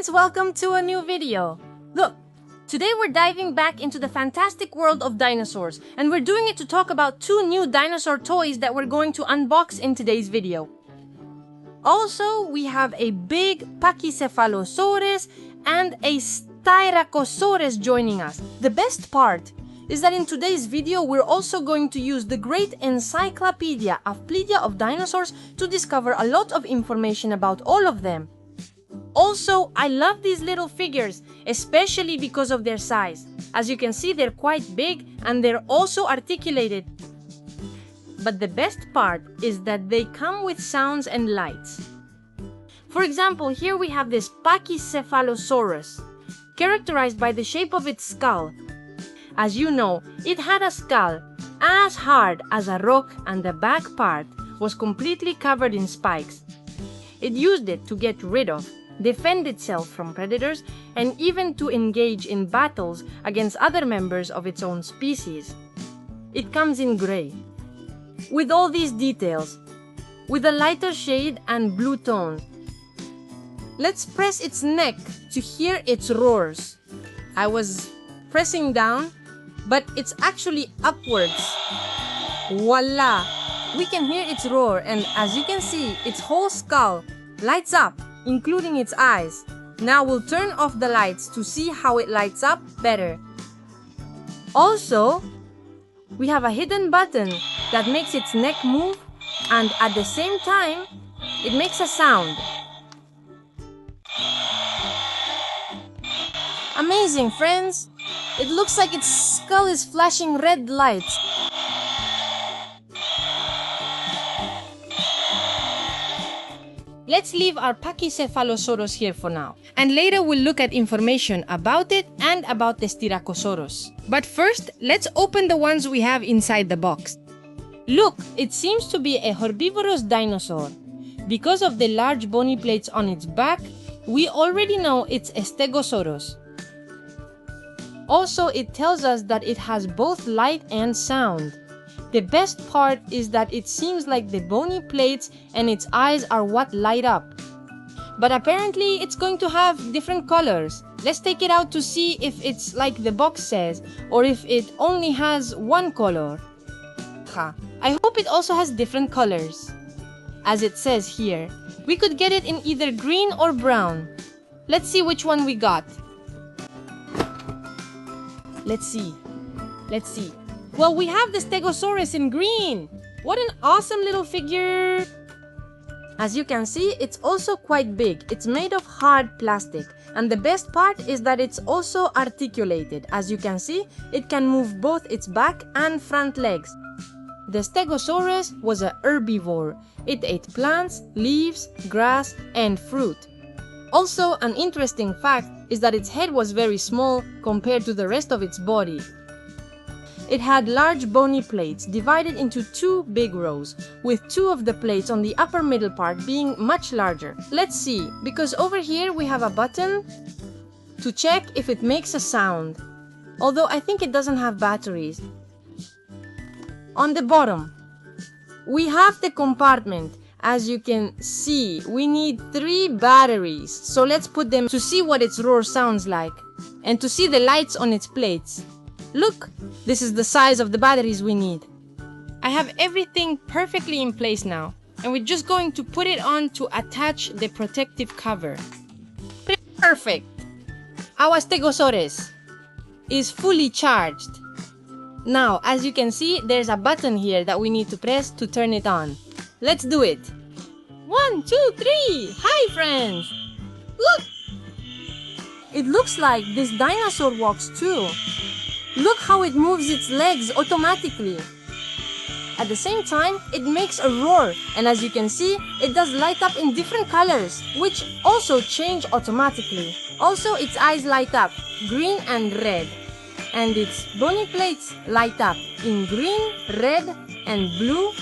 friends, welcome to a new video. Look, today we're diving back into the fantastic world of dinosaurs, and we're doing it to talk about two new dinosaur toys that we're going to unbox in today's video. Also, we have a big Pachycephalosaurus and a Styracosaurus joining us. The best part is that in today's video, we're also going to use the great Encyclopedia of Dinosaurs to discover a lot of information about all of them. Also, I love these little figures, especially because of their size. As you can see, they're quite big and they're also articulated. But the best part is that they come with sounds and lights. For example, here we have this Pachycephalosaurus, characterized by the shape of its skull. As you know, it had a skull as hard as a rock and the back part was completely covered in spikes. It used it to get rid of, defend itself from predators, and even to engage in battles against other members of its own species. It comes in gray, with all these details, with a lighter shade and blue tone. Let's press its neck to hear its roars. I was pressing down, but it's actually upwards. Voila! We can hear its roar, and as you can see, its whole skull lights up, including its eyes. Now we'll turn off the lights to see how it lights up better. Also, we have a hidden button that makes its neck move, and at the same time, it makes a sound. Amazing, friends! It looks like its skull is flashing red lights. Let's leave our Pachycephalosaurus here for now, and later we'll look at information about it and about the Styracosaurus. But first, let's open the ones we have inside the box. Look, it seems to be a herbivorous dinosaur. Because of the large bony plates on its back, we already know it's a Stegosaurus. Also, it tells us that it has both light and sound. The best part is that it seems like the bony plates and its eyes are what light up. But apparently, it's going to have different colors. Let's take it out to see if it's like the box says, or if it only has one color. I hope it also has different colors. As it says here, we could get it in either green or brown. Let's see which one we got. Let's see. Well, we have the Stegosaurus in green. What an awesome little figure. As you can see, it's also quite big. It's made of hard plastic. And the best part is that it's also articulated. As you can see, it can move both its back and front legs. The Stegosaurus was a herbivore. It ate plants, leaves, grass, and fruit. Also, an interesting fact is that its head was very small compared to the rest of its body. It had large bony plates divided into two big rows, with two of the plates on the upper middle part being much larger. Let's see, because over here we have a button to check if it makes a sound, although I think it doesn't have batteries. On the bottom, we have the compartment. As you can see, we need 3 batteries, so let's put them to see what its roar sounds like, and to see the lights on its plates. Look, this is the size of the batteries we need. I have everything perfectly in place now, and we're just going to put it on to attach the protective cover. Perfect! Our Stegosaurus is fully charged. Now, as you can see, there's a button here that we need to press to turn it on. Let's do it. 1, 2, 3! Hi, friends! Look! It looks like this dinosaur walks too. Look how it moves its legs automatically. At the same time, it makes a roar, and as you can see, it does light up in different colors, which also change automatically. Also, its eyes light up, green and red. And its bony plates light up in green, red, and blue.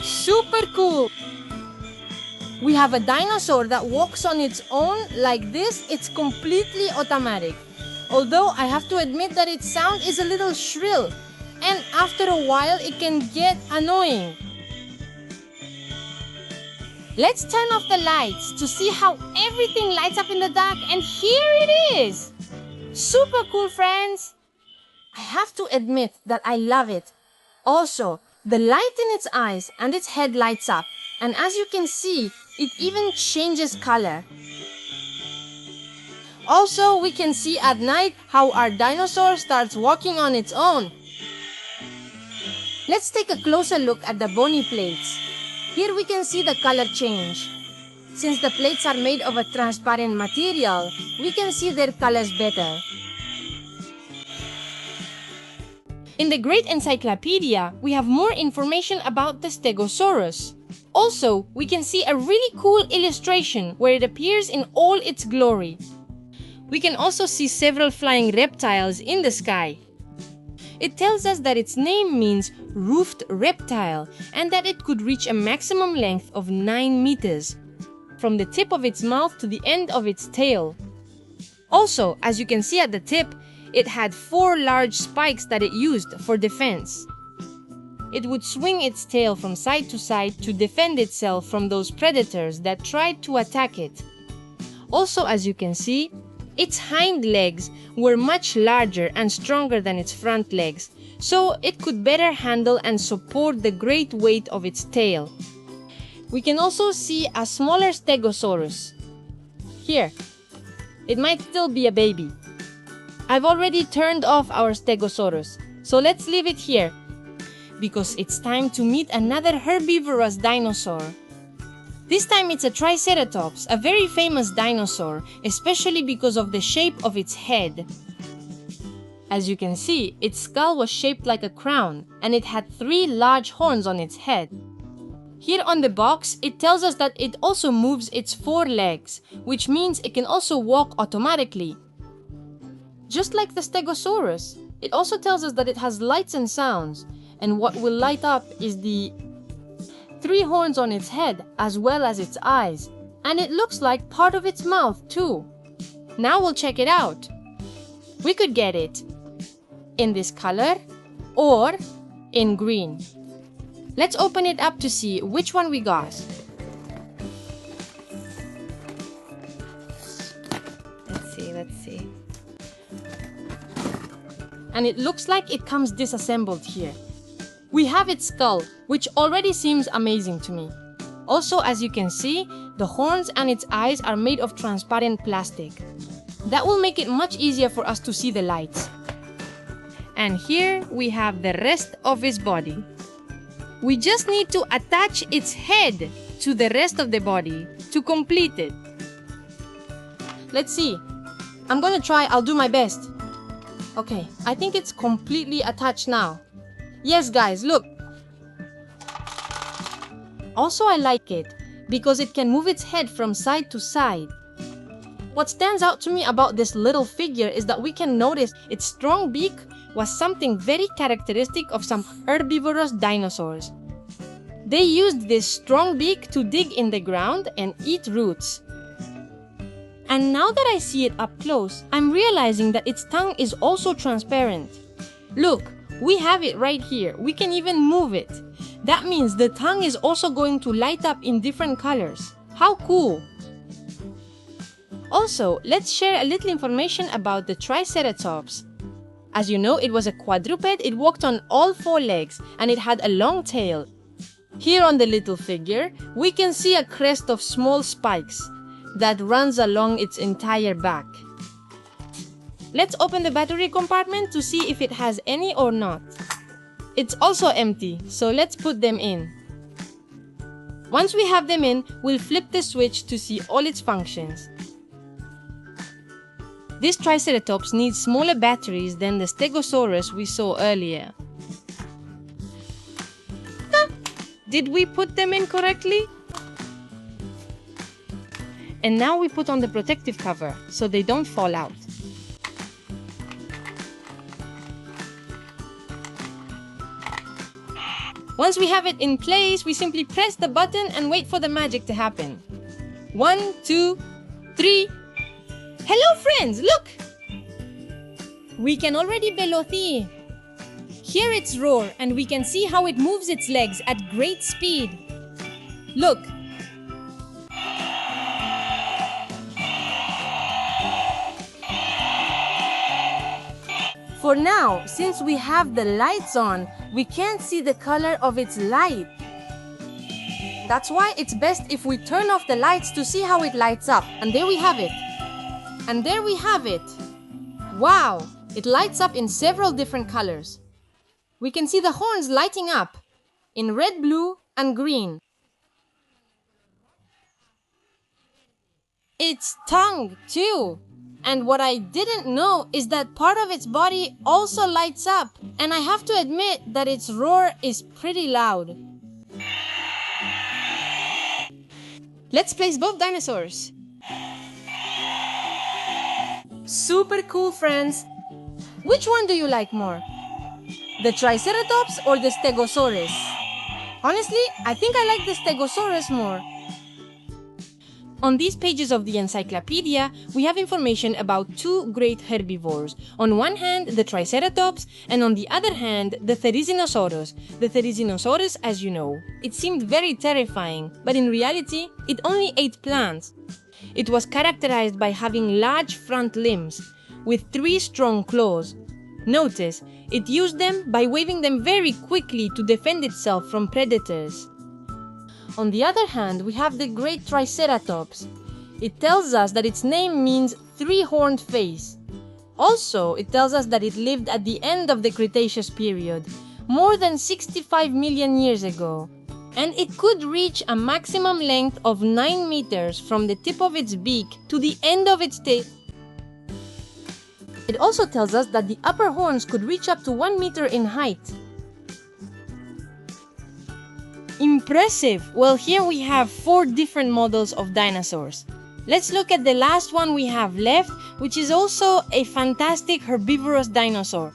Super cool! We have a dinosaur that walks on its own like this. It's completely automatic. Although I have to admit that its sound is a little shrill, and after a while it can get annoying. Let's turn off the lights to see how everything lights up in the dark, and here it is! Super cool, friends! I have to admit that I love it. Also, the light in its eyes and its head lights up, and as you can see, it even changes color. Also, we can see at night how our dinosaur starts walking on its own. Let's take a closer look at the bony plates. Here we can see the color change. Since the plates are made of a transparent material, we can see their colors better. In the Great Encyclopedia, we have more information about the Stegosaurus. Also, we can see a really cool illustration where it appears in all its glory. We can also see several flying reptiles in the sky. It tells us that its name means roofed reptile and that it could reach a maximum length of 9 meters, from the tip of its mouth to the end of its tail. Also, as you can see at the tip, it had 4 large spikes that it used for defense. It would swing its tail from side to side to defend itself from those predators that tried to attack it. Also, as you can see, its hind legs were much larger and stronger than its front legs, so it could better handle and support the great weight of its tail. We can also see a smaller Stegosaurus. Here, it might still be a baby. I've already turned off our Stegosaurus, so let's leave it here, because it's time to meet another herbivorous dinosaur. This time it's a Triceratops, a very famous dinosaur, especially because of the shape of its head. As you can see, its skull was shaped like a crown, and it had 3 large horns on its head. Here on the box, it tells us that it also moves its 4 legs, which means it can also walk automatically. Just like the Stegosaurus, it also tells us that it has lights and sounds, and what will light up is the 3 horns on its head as well as its eyes, and it looks like part of its mouth too. Now we'll check it out. We could get it in this color or in green. Let's open it up to see which one we got. Let's see. And it looks like it comes disassembled here. We have its skull, which already seems amazing to me. Also, as you can see, the horns and its eyes are made of transparent plastic. That will make it much easier for us to see the lights. And here we have the rest of its body. We just need to attach its head to the rest of the body to complete it. Let's see. I'm gonna try, I'll do my best. Okay, I think it's completely attached now. Yes guys, look. Also I like it because it can move its head from side to side. What stands out to me about this little figure is that we can notice its strong beak was something very characteristic of some herbivorous dinosaurs. They used this strong beak to dig in the ground and eat roots. And now that I see it up close, I'm realizing that its tongue is also transparent. Look, we have it right here. We can even move it. That means the tongue is also going to light up in different colors. How cool! Also, let's share a little information about the Triceratops. As you know, it was a quadruped. It walked on all 4 legs and it had a long tail. Here on the little figure, we can see a crest of small spikes that runs along its entire back. Let's open the battery compartment to see if it has any or not. It's also empty, so let's put them in. Once we have them in, we'll flip the switch to see all its functions. This Triceratops needs smaller batteries than the Stegosaurus we saw earlier. Did we put them in correctly? And now we put on the protective cover so they don't fall out. Once we have it in place, we simply press the button and wait for the magic to happen. 1, 2, 3. Hello friends, look! We can already below-thee. Hear its roar and we can see how it moves its legs at great speed. Look, For now, since we have the lights on, we can't see the color of its light. That's why it's best if we turn off the lights to see how it lights up. And there we have it. And there we have it. Wow! It lights up in several different colors. We can see the horns lighting up in red, blue, and green. Its tongue, too. And what I didn't know is that part of its body also lights up. And I have to admit that its roar is pretty loud. Let's place both dinosaurs. Super cool, friends. Which one do you like more? The Triceratops or the Stegosaurus? Honestly, I think I like the Stegosaurus more. On these pages of the Encyclopedia, we have information about two great herbivores. On one hand, the Triceratops, and on the other hand, the Therizinosaurus. The Therizinosaurus, as you know, it seemed very terrifying, but in reality, it only ate plants. It was characterized by having large front limbs, with 3 strong claws. Notice, it used them by waving them very quickly to defend itself from predators. On the other hand, we have the great Triceratops. It tells us that its name means 3-horned face. Also, it tells us that it lived at the end of the Cretaceous period, more than 65 million years ago. And it could reach a maximum length of 9 meters from the tip of its beak to the end of its tail. It also tells us that the upper horns could reach up to 1 meter in height. Impressive! Well, here we have 4 different models of dinosaurs. Let's look at the last one we have left, which is also a fantastic herbivorous dinosaur.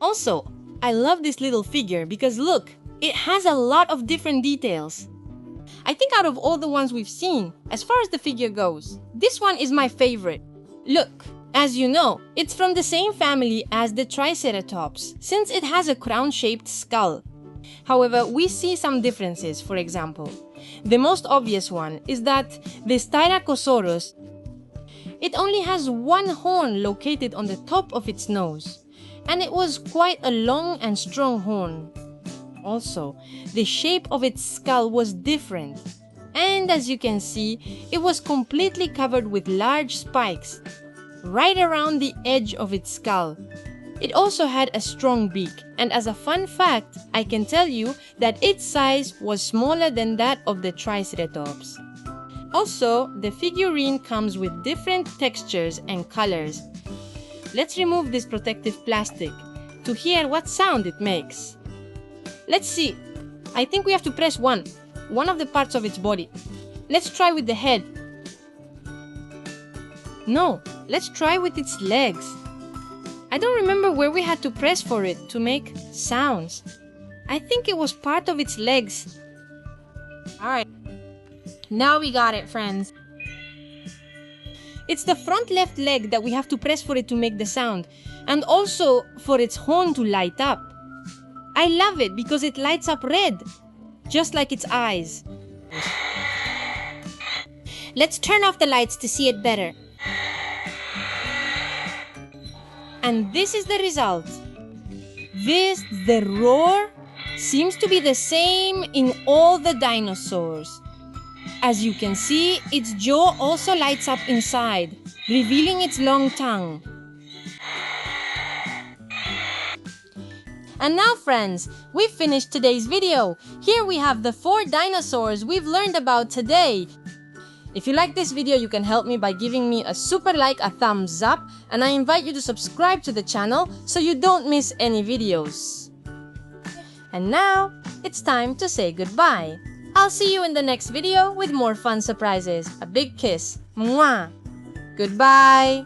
Also, I love this little figure because look, it has a lot of different details. I think out of all the ones we've seen, as far as the figure goes, this one is my favorite. Look, as you know, it's from the same family as the Triceratops, since it has a crown-shaped skull. However, we see some differences. For example, the most obvious one is that the Styracosaurus, it only has 1 horn located on the top of its nose, and it was quite a long and strong horn. Also, the shape of its skull was different, and as you can see, it was completely covered with large spikes right around the edge of its skull. It also had a strong beak, and as a fun fact, I can tell you that its size was smaller than that of the Triceratops. Also, the figurine comes with different textures and colors. Let's remove this protective plastic to hear what sound it makes. Let's see. I think we have to press one of the parts of its body. Let's try with the head. No, let's try with its legs. I don't remember where we had to press for it to make sounds. I think it was part of its legs. Alright, now we got it, friends. It's the front left leg that we have to press for it to make the sound, and also for its horn to light up. I love it because it lights up red, just like its eyes. Let's turn off the lights to see it better. And this is the result. The roar, seems to be the same in all the dinosaurs. As you can see, its jaw also lights up inside, revealing its long tongue. And now, friends, we've finished today's video. Here we have the 4 dinosaurs we've learned about today. If you like this video, you can help me by giving me a super like, a thumbs up, and I invite you to subscribe to the channel so you don't miss any videos. And now, it's time to say goodbye. I'll see you in the next video with more fun surprises. A big kiss. Mwah! Goodbye!